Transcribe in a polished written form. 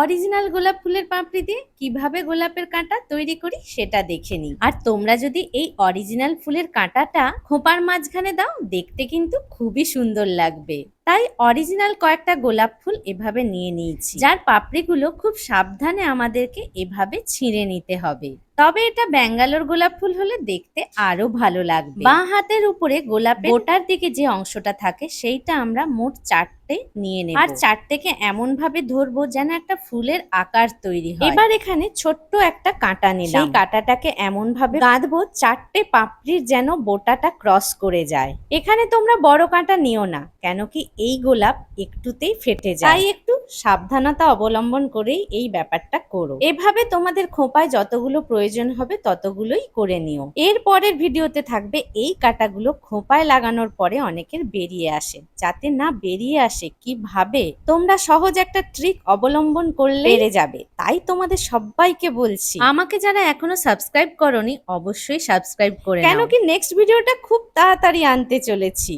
Original গোলাপ ফুলের পাপড়ি দিয়ে কিভাবে গোলাপের কাঁটা তৈরি করি সেটা দেখে নিই। আর তোমরা যদি এই অরিজিনাল ফুলের কাঁটাটা খোঁপার মাঝখানে দাও, দেখতে কিন্তু খুবই সুন্দর লাগবে। তাই অরিজিনাল কয়েকটা গোলাপ ফুল এভাবে নিয়ে নিয়েছি, যার পাপড়িগুলো খুব সাবধানে আমাদেরকে এভাবে ছিঁড়ে নিতে হবে। তবে এটা ব্যাঙ্গালোর গোলাপ ফুল হলে দেখতে আরো ভালো লাগবে। বাঁ হাতের উপরে গোলাপের গোটার দিকে যে অংশটা থাকে সেইটা আমরা মোট 4টে নিয়ে নেব। আর 4টেকে এমন ভাবে ধরবো যেন একটা ফুলের আকার তৈরি হয়। এবার এখানে ছোট্ট একটা কাঁটা নিলাম, সেই কাঁটাটাকে এমন ভাবে গাঁথবো 4টে পাপড়ির যেন বোটাটা ক্রস করে যায়। এখানে তোমরা বড় কাঁটা নিও না, কেন কি এই গোলাপ একটুতেই ফেটে যায়, তাই একটু সাবধানতা অবলম্বন করেই এই ব্যাপারটা করো। এভাবে তোমাদের খোঁপায় যতগুলো প্রয়োজন হবে ততগুলোই করে নিও। এর পরের ভিডিওতে থাকবে এই কাঁটাগুলো খোঁপায় লাগানোর পরে অনেকের বেরিয়ে আসে, যাতে না বেরিয়ে আসে কিভাবে তোমরা সহজ একটা ট্রিক অবলম্বন করলে পেরে যাবে। তাই তোমাদের সবাইকে বলছি, আমাকে যারা এখনো সাবস্ক্রাইব করোনি অবশ্যই সাবস্ক্রাইব করে নাও, কেন কি নেক্সট ভিডিওটা খুব তাড়াতাড়ি আনতে চলেছি।